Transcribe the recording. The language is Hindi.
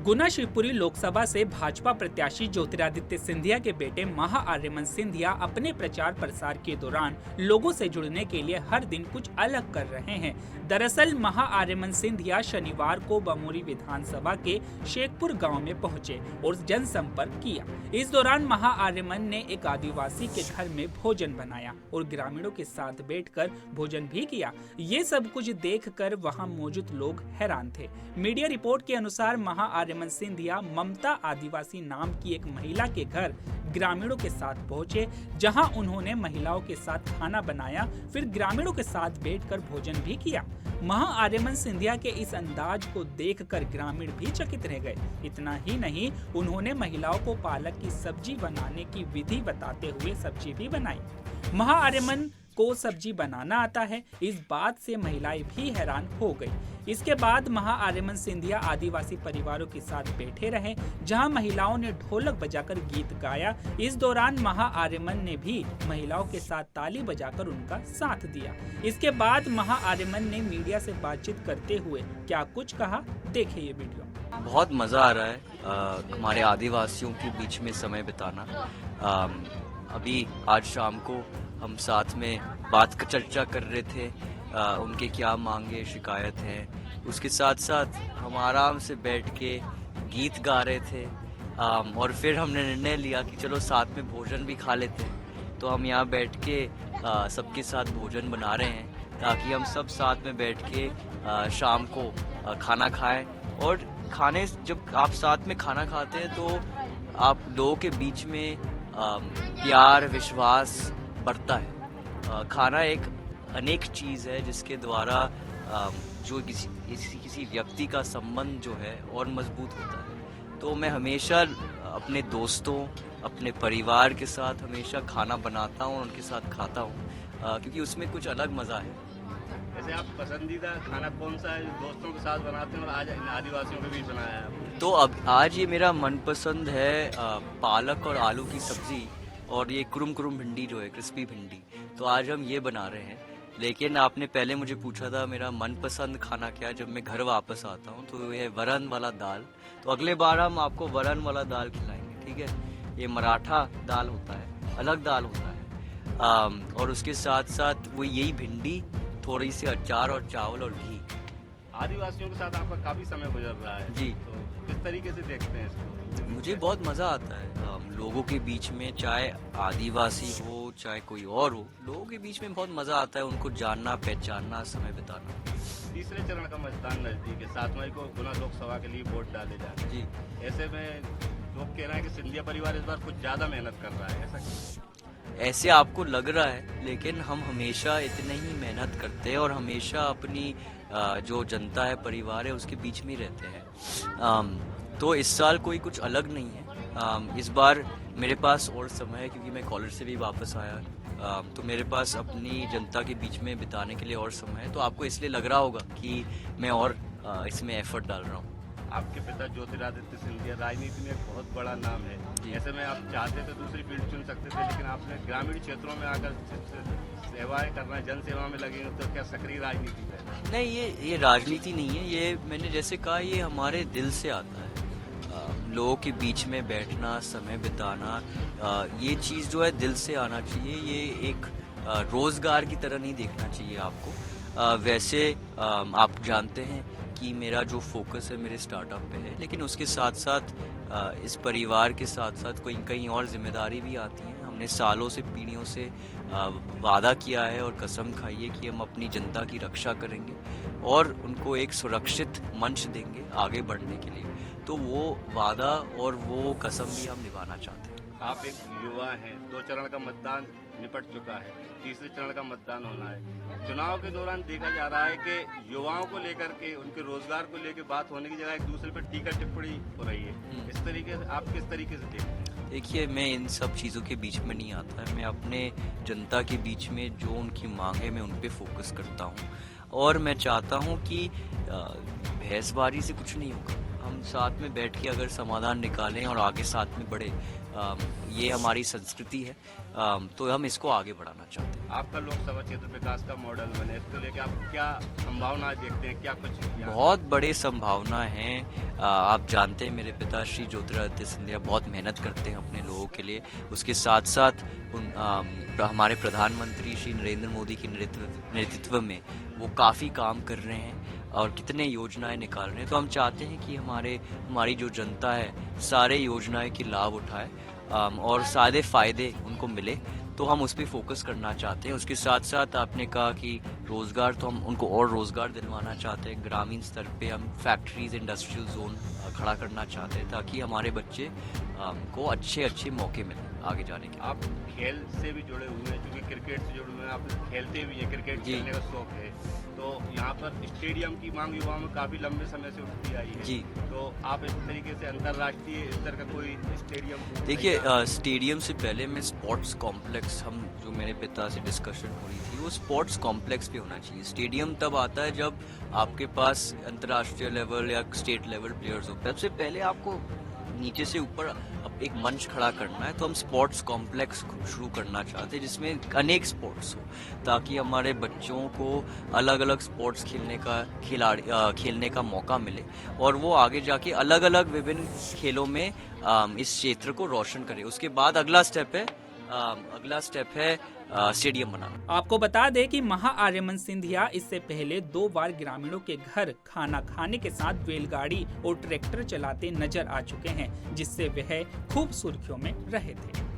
गुना शिवपुरी लोकसभा से भाजपा प्रत्याशी ज्योतिरादित्य सिंधिया के बेटे महाआर्यमन सिंधिया अपने प्रचार प्रसार के दौरान लोगों से जुड़ने के लिए हर दिन कुछ अलग कर रहे हैं। दरअसल महाआर्यमन सिंधिया शनिवार को बमोरी विधानसभा के शेखपुर गांव में पहुंचे और जनसंपर्क किया। इस दौरान महाआर्यमन ने एक आदिवासी के घर में भोजन बनाया और ग्रामीणों के साथ बैठकर भोजन भी किया। ये सब कुछ देखकर वहां मौजूद लोग हैरान थे। मीडिया रिपोर्ट के अनुसार महाआर्यमन सिंधिया ममता आदिवासी नाम की एक महिला के घर ग्रामीणों के साथ पहुंचे, जहां उन्होंने महिलाओं के साथ खाना बनाया, फिर ग्रामीणों के साथ बैठकर भोजन भी किया। महाआर्यमन सिंधिया के इस अंदाज को देखकर ग्रामीण भी चकित रह गए। इतना ही नहीं, उन्होंने महिलाओं को पालक की सब्जी बनाने की विधि बताते हुए सब्जी भी बनाई। महाआर्यमन को सब्जी बनाना आता है, इस बात से महिलाएं भी हैरान हो गई। इसके बाद महाआर्यमन सिंधिया आदिवासी परिवारों के साथ बैठे रहे, जहां महिलाओं ने ढोलक बजाकर गीत गाया। इस दौरान महाआर्यमन ने भी महिलाओं के साथ ताली बजाकर उनका साथ दिया। इसके बाद महाआर्यमन ने मीडिया से बातचीत करते हुए क्या कुछ कहा, देखिए ये वीडियो। बहुत मज़ा आ रहा है हमारे आदिवासियों के बीच में समय बिताना। अभी आज शाम को हम साथ में चर्चा कर रहे थे, उनके क्या मांगे शिकायत हैं। उसके साथ साथ हम आराम से बैठ के गीत गा रहे थे और फिर हमने निर्णय लिया कि चलो साथ में भोजन भी खा लेते हैं। तो हम यहाँ बैठ के सबके साथ भोजन बना रहे हैं ताकि हम सब साथ में बैठ के शाम को खाना खाएं। और जब आप साथ में खाना खाते हैं तो आप लोगों के बीच में प्यार विश्वास बढ़ता है। खाना एक अनेक चीज़ है जिसके द्वारा जो किसी व्यक्ति का संबंध जो है और मजबूत होता है। तो मैं हमेशा अपने दोस्तों अपने परिवार के साथ हमेशा खाना बनाता हूँ और उनके साथ खाता हूँ क्योंकि उसमें कुछ अलग मज़ा है। वैसे आप पसंदीदा खाना कौन सा है दोस्तों के साथ बनाते हैं और आज इन आदिवासियों के बीच बनाया है आपने? तो अब आज ये मेरा मनपसंद है पालक और आलू की सब्जी और ये कुरुम भिंडी जो है क्रिस्पी भिंडी। तो आज हम ये बना रहे हैं। लेकिन आपने पहले मुझे पूछा था मेरा मनपसंद खाना क्या, जब मैं घर वापस आता हूँ तो ये वरण वाला दाल। तो अगले बार हम आपको वरण वाला दाल खिलाएंगे, ठीक है। ये मराठा दाल होता है, अलग दाल होता है। और उसके साथ साथ वो यही भिंडी, थोड़ी सी अचार और चावल और घी। आदिवासियों के साथ आपका काफी समय गुजर रहा है जी। तो किस तरीके से देखते हैं इसको? मुझे बहुत मज़ा आता है लोगों के बीच में, चाहे आदिवासी हो चाहे कोई और हो, लोगों के बीच में बहुत मज़ा आता है उनको जानना पहचानना समय बिताना। तीसरे चरण का मतदान नजदीक है, 7 मई को गुना लोकसभा के लिए वोट डाले जा रहे हैं। जी। ऐसे में लोग कह रहे हैं कि सिंधिया परिवार इस बार कुछ ज्यादा मेहनत कर रहा है, ऐसा क्यों? ऐसे आपको लग रहा है, लेकिन हम हमेशा इतने ही मेहनत करते हैं और हमेशा अपनी जो जनता है परिवार है उसके बीच में रहते हैं। तो इस साल कोई कुछ अलग नहीं है। इस बार मेरे पास और समय है क्योंकि मैं कॉलेज से भी वापस आया, तो मेरे पास अपनी जनता के बीच में बिताने के लिए और समय है। तो आपको इसलिए लग रहा होगा कि मैं और इसमें एफर्ट डाल रहा हूँ। आपके पिता ज्योतिरादित्य सिंधिया राजनीति में एक बहुत बड़ा नाम है। ऐसे में आप चाहते तो दूसरी फील्ड चुन सकते थे, लेकिन आपने ग्रामीण क्षेत्रों में आकर सेवाएं करना, जन सेवा में लगे, तो क्या सक्रिय राजनीति है? नहीं, ये राजनीति नहीं है। ये मैंने जैसे कहा, ये हमारे दिल से आता है। लोगों के बीच में बैठना, समय बिताना, ये चीज़ जो है दिल से आना चाहिए। ये एक रोज़गार की तरह नहीं देखना चाहिए आपको। वैसे आप जानते हैं कि मेरा जो फोकस है मेरे स्टार्टअप पे है, लेकिन उसके साथ साथ इस परिवार के साथ साथ कहीं और जिम्मेदारी भी आती है। हमने सालों से पीढ़ियों से वादा किया है और कसम खाई है कि हम अपनी जनता की रक्षा करेंगे और उनको एक सुरक्षित मंच देंगे आगे बढ़ने के लिए। तो वो वादा और वो कसम भी हम निभाना चाहते हैं। आप एक युवा हैं, 2 चरण का मतदान निपट चुका है, तीसरे चरण का मतदान होना है। चुनाव के दौरान देखा जा रहा है कि युवाओं को लेकर के, उनके रोजगार को लेकर बात होने की जगह एक दूसरे पर टीका टिप्पणी हो रही है। इस तरीके से आप किस तरीके से देखते हैं? देखिए, मैं इन सब चीज़ों के बीच में नहीं आता है। मैं अपने जनता के बीच में जो उनकी मांग है मैं उन पे फोकस करता हूँ और मैं चाहता हूँ कि बहसबाजी से कुछ नहीं होगा। हम साथ में बैठ के अगर समाधान निकालें और आगे साथ में बढ़े, ये हमारी संस्कृति है, तो हम इसको आगे बढ़ाना चाहते हैं। आपका लोकसभा क्षेत्र विकास का मॉडल बने, इसको लेकर आप क्या संभावना देखते हैं, क्या कुछ बहुत बड़े संभावना हैं। आप जानते हैं मेरे पिता श्री ज्योतिरादित्य सिंधिया बहुत मेहनत करते हैं अपने लोगों के लिए। उसके साथ साथ हमारे प्रधानमंत्री श्री नरेंद्र मोदी के नेतृत्व में वो काफ़ी काम कर रहे हैं और कितने योजनाएं निकाल रहे हैं। तो हम चाहते हैं कि हमारी जो जनता है सारे योजनाएं की लाभ उठाए और सारे फायदे उनको मिले, तो हम उस पर फोकस करना चाहते हैं। उसके साथ साथ आपने कहा कि रोज़गार, तो हम उनको और रोज़गार दिलवाना चाहते हैं। ग्रामीण स्तर पे हम फैक्ट्रीज, इंडस्ट्रियल जोन खड़ा करना चाहते हैं ताकि हमारे बच्चे को अच्छे मौके मिलें आगे जाने के। आप खेल से भी जुड़े हुए हैं, क्योंकि क्रिकेट से जुड़े हुए हैं, आप खेलते भी हैं, क्रिकेट खेलने का शौक है, तो यहाँ पर स्टेडियम की मांग युवाओं में काफ़ी लंबे समय से उठती आई है। जी, तो आप इस तरीके से अंतर्राष्ट्रीय स्तर का कोई स्टेडियम, देखिए स्टेडियम से पहले में स्पोर्ट्स कॉम्प्लेक्स, हम जो मेरे पिता से डिस्कशन हो रही थी, वो स्पोर्ट्स कॉम्प्लेक्स पे होना चाहिए। स्टेडियम तब आता है जब आपके पास अंतर्राष्ट्रीय लेवल या स्टेट लेवल प्लेयर्स हो। सबसे पहले आपको नीचे से ऊपर एक मंच खड़ा करना है, तो हम स्पोर्ट्स कॉम्प्लेक्स शुरू करना चाहते हैं जिसमें अनेक स्पोर्ट्स हो, ताकि हमारे बच्चों को अलग अलग स्पोर्ट्स खेलने का मौका मिले और वो आगे जाके अलग अलग विभिन्न खेलों में इस क्षेत्र को रोशन करे। उसके बाद अगला स्टेप है स्टेडियम बनाना। आपको बता दें कि महा आर्यमन सिंधिया इससे पहले 2 बार ग्रामीणों के घर खाना खाने के साथ बैलगाड़ी और ट्रैक्टर चलाते नजर आ चुके हैं, जिससे वह खूब सुर्खियों में रहे थे।